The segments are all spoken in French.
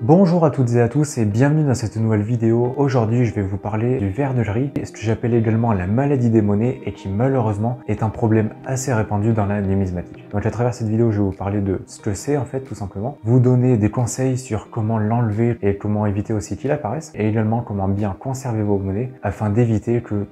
Bonjour à toutes et à tous et bienvenue dans cette nouvelle vidéo. Aujourd'hui je vais vous parler du ver de riz, ce que j'appelle également la maladie des monnaies et qui malheureusement est un problème assez répandu dans la numismatique. Donc à travers cette vidéo je vais vous parler de ce que c'est en fait tout simplement, vous donner des conseils sur comment l'enlever et comment éviter aussi qu'il apparaisse et également comment bien conserver vos monnaies afin d'éviter que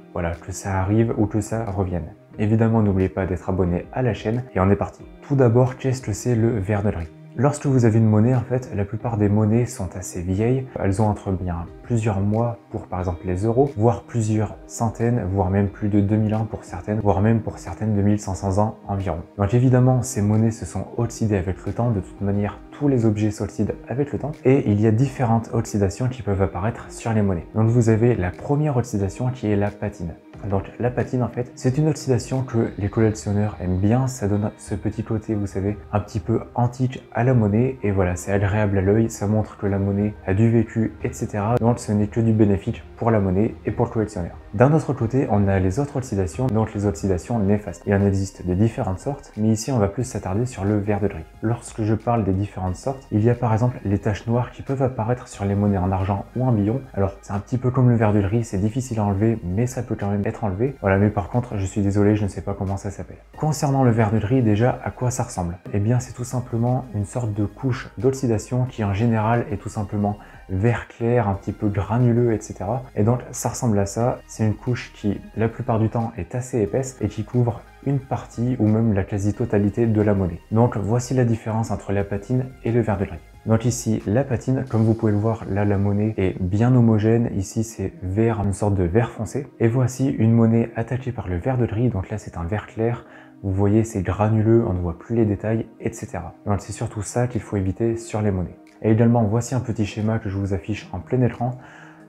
ça arrive ou que ça revienne. Évidemment n'oubliez pas d'être abonné à la chaîne et on est parti. Tout d'abord qu'est-ce que c'est le ver de riz? Lorsque vous avez une monnaie, en fait, la plupart des monnaies sont assez vieilles. Elles ont entre bien plusieurs mois pour par exemple les euros, voire plusieurs centaines, voire même plus de 2000 ans pour certaines, voire même pour certaines 2500 ans environ. Donc évidemment, ces monnaies se sont oxydées avec le temps. De toute manière, tous les objets s'oxydent avec le temps. Et il y a différentes oxydations qui peuvent apparaître sur les monnaies. Donc vous avez la première oxydation qui est la patine. Donc la patine en fait, c'est une oxydation que les collectionneurs aiment bien, ça donne ce petit côté, vous savez, un petit peu antique à la monnaie et voilà, c'est agréable à l'œil, ça montre que la monnaie a du vécu, etc. Donc ce n'est que du bénéfice pour la monnaie et pour le collectionneur. D'un autre côté, on a les autres oxydations, donc les oxydations néfastes. Il en existe de différentes sortes, mais ici on va plus s'attarder sur le ver de riz. Lorsque je parle des différentes sortes, il y a par exemple les taches noires qui peuvent apparaître sur les monnaies en argent ou en billon. Alors c'est un petit peu comme le ver de riz, c'est difficile à enlever, mais ça peut quand même être enlevé. Voilà, mais par contre, je suis désolé, je ne sais pas comment ça s'appelle. Concernant le ver de riz, déjà, à quoi ça ressemble? Eh bien, c'est tout simplement une sorte de couche d'oxydation qui en général est tout simplement vert clair, un petit peu granuleux, etc. Et donc ça ressemble à ça, c'est une couche qui la plupart du temps est assez épaisse et qui couvre une partie ou même la quasi-totalité de la monnaie. Donc voici la différence entre la patine et le ver de riz. Donc ici la patine, comme vous pouvez le voir, là la monnaie est bien homogène, ici c'est vert, une sorte de vert foncé. Et voici une monnaie attaquée par le ver de riz, donc là c'est un vert clair. Vous voyez c'est granuleux, on ne voit plus les détails, etc. Donc c'est surtout ça qu'il faut éviter sur les monnaies. Et également, voici un petit schéma que je vous affiche en plein écran.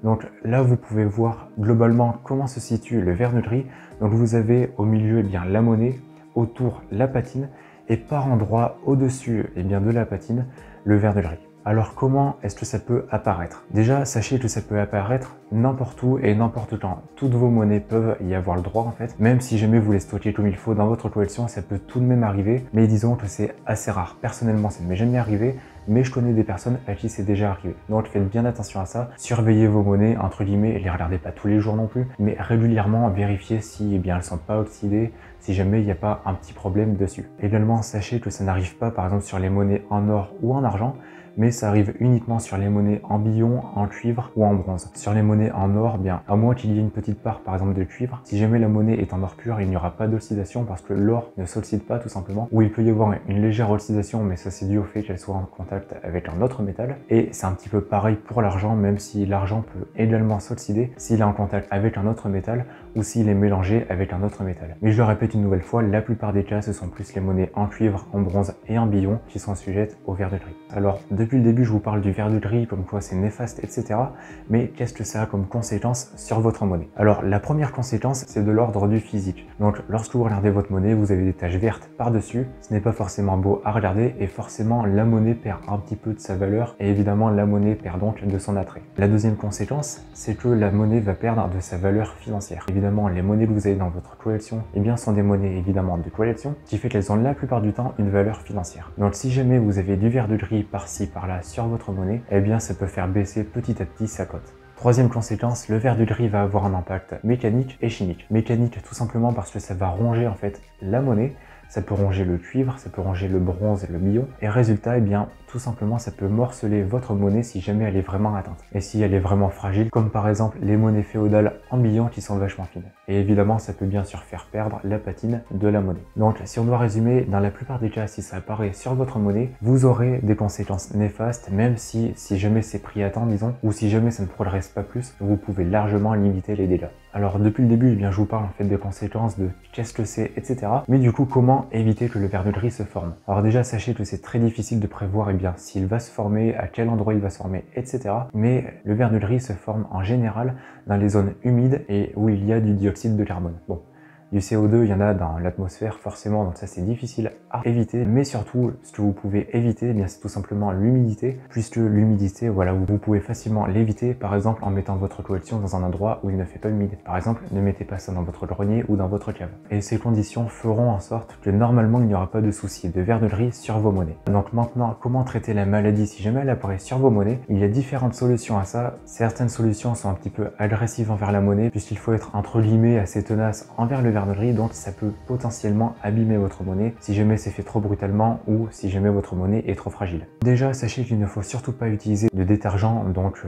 Donc là, vous pouvez voir globalement comment se situe le ver de riz. Donc vous avez au milieu la monnaie, autour la patine et par endroit au-dessus de la patine, le ver de riz. Alors comment est-ce que ça peut apparaître? Déjà, sachez que ça peut apparaître n'importe où et n'importe quand. Toutes vos monnaies peuvent y avoir le droit en fait. Même si jamais vous les stockez comme il faut dans votre collection, ça peut tout de même arriver. Mais disons que c'est assez rare. Personnellement, ça ne m'est jamais arrivé. Mais je connais des personnes à qui c'est déjà arrivé. Donc faites bien attention à ça. Surveillez vos monnaies, entre guillemets, et les regardez pas tous les jours non plus. Mais régulièrement, vérifiez si elles ne sont pas oxydées, si jamais il n'y a pas un petit problème dessus. Également, sachez que ça n'arrive pas par exemple sur les monnaies en or ou en argent, mais ça arrive uniquement sur les monnaies en billon, en cuivre ou en bronze. Sur les monnaies en or, à moins qu'il y ait une petite part par exemple de cuivre, si jamais la monnaie est en or pur, il n'y aura pas d'oxydation parce que l'or ne s'oxyde pas tout simplement, ou il peut y avoir une légère oxydation, mais ça c'est dû au fait qu'elle soit en contact avec un autre métal. Et c'est un petit peu pareil pour l'argent, même si l'argent peut également s'oxyder s'il est en contact avec un autre métal ou s'il est mélangé avec un autre métal. Mais je le répète une nouvelle fois, la plupart des cas, ce sont plus les monnaies en cuivre, en bronze et en billon qui sont sujettes au ver de riz. Alors, depuis le début, je vous parle du ver de riz, comme quoi c'est néfaste, etc. Mais qu'est-ce que ça a comme conséquence sur votre monnaie? Alors, la première conséquence, c'est de l'ordre du physique. Donc, lorsque vous regardez votre monnaie, vous avez des taches vertes par-dessus. Ce n'est pas forcément beau à regarder et forcément, la monnaie perd un petit peu de sa valeur et évidemment, la monnaie perd donc de son attrait. La deuxième conséquence, c'est que la monnaie va perdre de sa valeur financière. Évidemment, les monnaies que vous avez dans votre collection, sont des monnaies évidemment de collection, qui fait qu'elles ont la plupart du temps une valeur financière. Donc, si jamais vous avez du ver de riz par-ci, par-là sur votre monnaie, ça peut faire baisser petit à petit sa cote. Troisième conséquence, le ver de riz va avoir un impact mécanique et chimique. Mécanique tout simplement parce que ça va ronger en fait la monnaie, ça peut ronger le cuivre, ça peut ronger le bronze et le billon, et résultat, tout simplement, ça peut morceler votre monnaie si jamais elle est vraiment atteinte. Et si elle est vraiment fragile, comme par exemple les monnaies féodales en billon qui sont vachement fines. Et évidemment, ça peut bien sûr faire perdre la patine de la monnaie. Donc, si on doit résumer, dans la plupart des cas, si ça apparaît sur votre monnaie, vous aurez des conséquences néfastes, même si jamais c'est pris à temps, disons, ou si jamais ça ne progresse pas plus, vous pouvez largement limiter les dégâts. Alors, depuis le début, je vous parle en fait des conséquences de qu'est-ce que c'est, etc. Mais du coup, comment éviter que le ver de riz se forme? Alors déjà, sachez que c'est très difficile de prévoir s'il va se former, à quel endroit il va se former, etc. Mais le ver de riz se forme en général dans les zones humides et où il y a du dioxyde de carbone. Bon, Du CO2, il y en a dans l'atmosphère forcément, donc ça c'est difficile à éviter. Mais surtout, ce que vous pouvez éviter, eh bien c'est tout simplement l'humidité, puisque l'humidité, voilà, vous pouvez facilement l'éviter, par exemple en mettant votre collection dans un endroit où il ne fait pas humide. Par exemple, ne mettez pas ça dans votre grenier ou dans votre cave. Et ces conditions feront en sorte que normalement il n'y aura pas de souci de verre de riz sur vos monnaies. Donc maintenant, comment traiter la maladie si jamais elle apparaît sur vos monnaies? Il y a différentes solutions à ça. Certaines solutions sont un petit peu agressives envers la monnaie, puisqu'il faut être entre guillemets assez tenace envers le verre de riz, donc ça peut potentiellement abîmer votre monnaie si jamais c'est fait trop brutalement ou si jamais votre monnaie est trop fragile. Déjà, sachez qu'il ne faut surtout pas utiliser de détergent, donc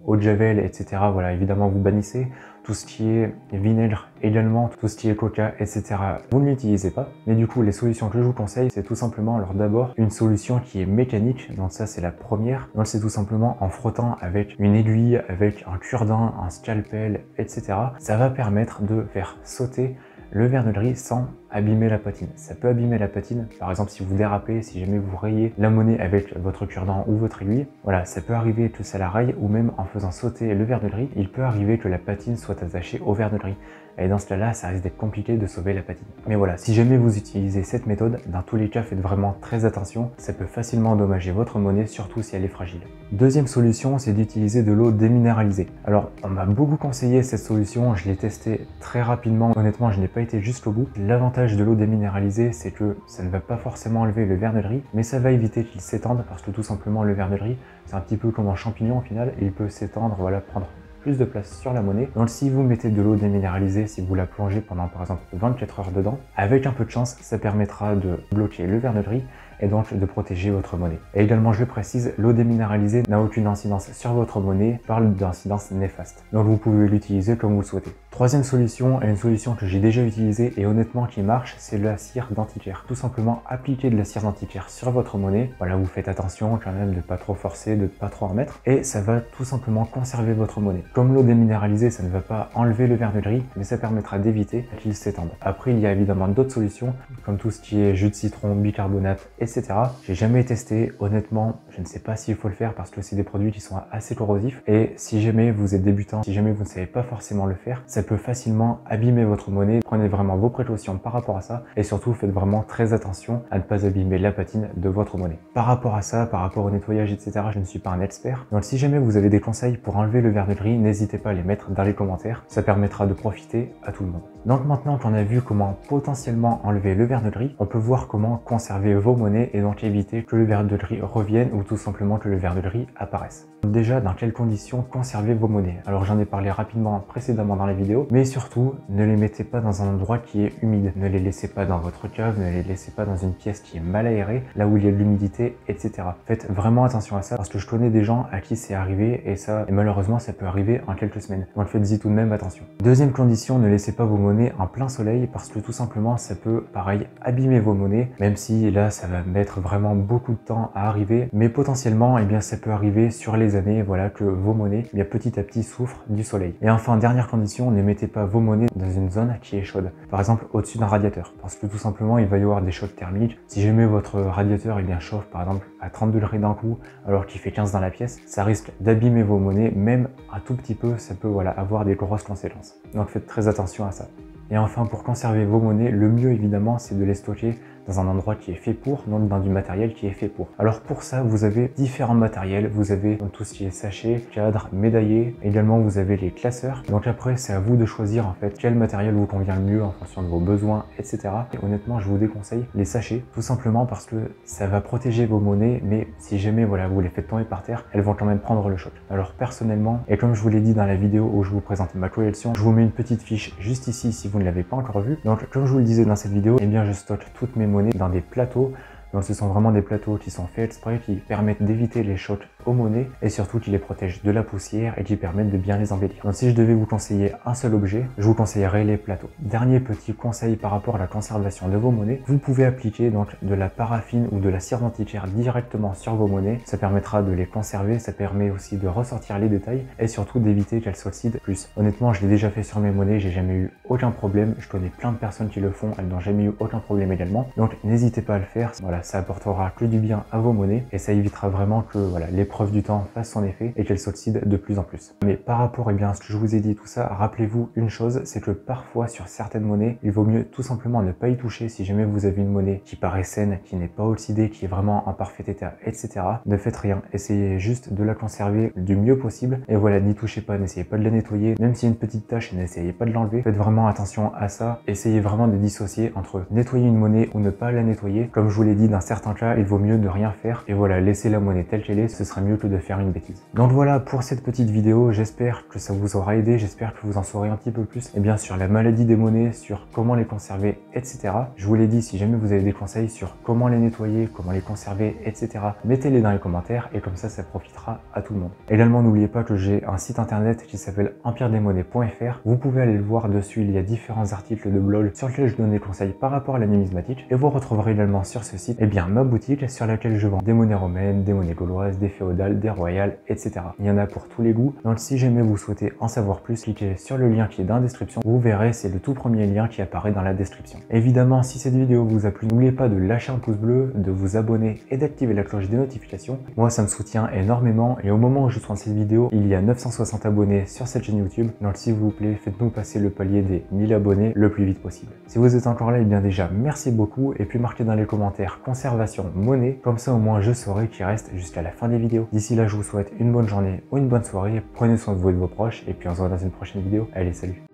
eau de javel, etc. Voilà, évidemment vous bannissez. Tout ce qui est vinaigre également, tout ce qui est coca, etc. Vous ne l'utilisez pas. Mais du coup, les solutions que je vous conseille, c'est tout simplement, alors d'abord, une solution qui est mécanique. Donc ça, c'est la première. Donc c'est tout simplement en frottant avec une aiguille, avec un cure-dent, un scalpel, etc. Ça va permettre de faire sauter le verre de riz sans abîmer la patine. Ça peut abîmer la patine, par exemple si vous dérapez, si jamais vous rayez la monnaie avec votre cure-dent ou votre aiguille, voilà, ça peut arriver que ça la raye, ou même en faisant sauter le verre de riz, il peut arriver que la patine soit attachée au verre de riz. Et dans ce cas-là, ça risque d'être compliqué de sauver la patine. Mais voilà, si jamais vous utilisez cette méthode, dans tous les cas, faites vraiment très attention, ça peut facilement endommager votre monnaie, surtout si elle est fragile. Deuxième solution, c'est d'utiliser de l'eau déminéralisée. Alors, on m'a beaucoup conseillé cette solution, je l'ai testée très rapidement, honnêtement, je n'ai pas été jusqu'au bout. L'avantage de l'eau déminéralisée, c'est que ça ne va pas forcément enlever le verre de riz, mais ça va éviter qu'il s'étende, parce que tout simplement, le verre de riz, c'est un petit peu comme un champignon au final, et il peut s'étendre, voilà, prendre plus de place sur la monnaie. Donc si vous mettez de l'eau déminéralisée, si vous la plongez pendant par exemple 24 heures dedans, avec un peu de chance, ça permettra de bloquer le verre de riz et donc de protéger votre monnaie. Et également, je précise, l'eau déminéralisée n'a aucune incidence sur votre monnaie, parle d'incidence néfaste. Donc vous pouvez l'utiliser comme vous le souhaitez. Troisième solution, et une solution que j'ai déjà utilisée et honnêtement qui marche, c'est la cire d'antiquaire. Tout simplement appliquer de la cire d'antiquaire sur votre monnaie. Voilà, vous faites attention quand même de pas trop forcer, de pas trop en mettre, et ça va tout simplement conserver votre monnaie. Comme l'eau déminéralisée, ça ne va pas enlever le verre de riz, mais ça permettra d'éviter qu'il s'étende. Après, il y a évidemment d'autres solutions, comme tout ce qui est jus de citron, bicarbonate, etc. J'ai jamais testé, honnêtement, je ne sais pas s'il faut le faire parce que c'est des produits qui sont assez corrosifs, et si jamais vous êtes débutant, si jamais vous ne savez pas forcément le faire, ça peut facilement abîmer votre monnaie. Prenez vraiment vos précautions par rapport à ça, et surtout faites vraiment très attention à ne pas abîmer la patine de votre monnaie. Par rapport à ça, par rapport au nettoyage, etc., je ne suis pas un expert, donc si jamais vous avez des conseils pour enlever le verre de riz, n'hésitez pas à les mettre dans les commentaires, ça permettra de profiter à tout le monde. Donc maintenant qu'on a vu comment potentiellement enlever le verre de riz, on peut voir comment conserver vos monnaies et donc éviter que le verre de riz revienne ou tout simplement que le verre de riz apparaisse. Déjà, dans quelles conditions conserver vos monnaies? Alors j'en ai parlé rapidement précédemment dans la vidéo, mais surtout, ne les mettez pas dans un endroit qui est humide. Ne les laissez pas dans votre cave, ne les laissez pas dans une pièce qui est mal aérée, là où il y a de l'humidité, etc. Faites vraiment attention à ça, parce que je connais des gens à qui c'est arrivé, et malheureusement ça peut arriver en quelques semaines. Donc faites-y tout de même attention. Deuxième condition, ne laissez pas vos monnaies en plein soleil, parce que tout simplement ça peut, pareil, abîmer vos monnaies, même si là ça va mettre vraiment beaucoup de temps à arriver, mais potentiellement, eh bien ça peut arriver sur les années, voilà, que vos monnaies, eh bien petit à petit souffrent du soleil. Et enfin, dernière condition, ne mettez pas vos monnaies dans une zone qui est chaude, par exemple au-dessus d'un radiateur, parce que tout simplement il va y avoir des chocs thermiques. Si jamais votre radiateur bien chauffe par exemple à 30 degrés d'un coup alors qu'il fait 15 dans la pièce, ça risque d'abîmer vos monnaies, même un tout petit peu, ça peut voilà, avoir des grosses conséquences. Donc faites très attention à ça. Et enfin, pour conserver vos monnaies, le mieux évidemment c'est de les stocker dans un endroit qui est fait pour, donc dans du matériel qui est fait pour. Alors pour ça, vous avez différents matériels, vous avez donc tout ce qui est sachet, cadre, médaillé, également vous avez les classeurs. Donc après, c'est à vous de choisir en fait quel matériel vous convient le mieux en fonction de vos besoins, etc. Et honnêtement, je vous déconseille les sachets, tout simplement parce que ça va protéger vos monnaies, mais si jamais voilà, vous les faites tomber par terre, elles vont quand même prendre le choc. Alors personnellement, et comme je vous l'ai dit dans la vidéo où je vous présente ma collection, je vous mets une petite fiche juste ici si vous ne l'avez pas encore vue. Donc comme je vous le disais dans cette vidéo, eh bien je stocke toutes mes monnaies dans des plateaux. Donc ce sont vraiment des plateaux qui sont faits exprès, qui permettent d'éviter les chocs aux monnaies et surtout qui les protègent de la poussière et qui permettent de bien les embellir. Donc si je devais vous conseiller un seul objet, je vous conseillerais les plateaux. Dernier petit conseil par rapport à la conservation de vos monnaies, vous pouvez appliquer donc de la paraffine ou de la cire d'antiquaire directement sur vos monnaies. Ça permettra de les conserver, ça permet aussi de ressortir les détails et surtout d'éviter qu'elles s'oxydent plus. Honnêtement, je l'ai déjà fait sur mes monnaies, j'ai jamais eu aucun problème. Je connais plein de personnes qui le font, elles n'ont jamais eu aucun problème également. Donc n'hésitez pas à le faire. Voilà, ça apportera que du bien à vos monnaies et ça évitera vraiment que voilà, les l'épreuve du temps fasse son effet et qu'elle s'oxyde de plus en plus. Mais par rapport à ce que je vous ai dit tout ça, rappelez-vous une chose, c'est que parfois sur certaines monnaies, il vaut mieux tout simplement ne pas y toucher si jamais vous avez une monnaie qui paraît saine, qui n'est pas oxydée, qui est vraiment en parfait état, etc. Ne faites rien, essayez juste de la conserver du mieux possible et voilà, n'y touchez pas, n'essayez pas de la nettoyer, même s'il y a une petite tache, n'essayez pas de l'enlever, faites vraiment attention à ça, essayez vraiment de dissocier entre nettoyer une monnaie ou ne pas la nettoyer. Comme je vous l'ai dit, dans certains cas, il vaut mieux de rien faire et voilà, laisser la monnaie telle qu'elle est, ce sera mieux que de faire une bêtise. Donc voilà pour cette petite vidéo, j'espère que ça vous aura aidé, j'espère que vous en saurez un petit peu plus sur la maladie des monnaies, sur comment les conserver, etc. Je vous l'ai dit, si jamais vous avez des conseils sur comment les nettoyer, comment les conserver, etc., mettez-les dans les commentaires et comme ça profitera à tout le monde. Également, n'oubliez pas que j'ai un site internet qui s'appelle empiredesmonnaies.fr. Vous pouvez aller le voir dessus, il y a différents articles de blog sur lesquels je donne des conseils par rapport à la numismatique et vous retrouverez également sur ce site ma boutique sur laquelle je vends des monnaies romaines, des monnaies gauloises, des féodales, des royales, etc. Il y en a pour tous les goûts. Donc si jamais vous souhaitez en savoir plus, cliquez sur le lien qui est dans la description. Vous verrez, c'est le tout premier lien qui apparaît dans la description. Évidemment, si cette vidéo vous a plu, n'oubliez pas de lâcher un pouce bleu, de vous abonner et d'activer la cloche des notifications. Moi, ça me soutient énormément et au moment où je tourne cette vidéo, il y a 960 abonnés sur cette chaîne YouTube. Donc s'il vous plaît, faites-nous passer le palier des 1000 abonnés le plus vite possible. Si vous êtes encore là, et bien déjà, merci beaucoup et puis marquez dans les commentaires conservation monnaie. Comme ça, au moins, je saurai qu'il reste jusqu'à la fin des vidéos. D'ici là, je vous souhaite une bonne journée ou une bonne soirée. Prenez soin de vous et de vos proches et puis on se voit dans une prochaine vidéo. Allez, salut!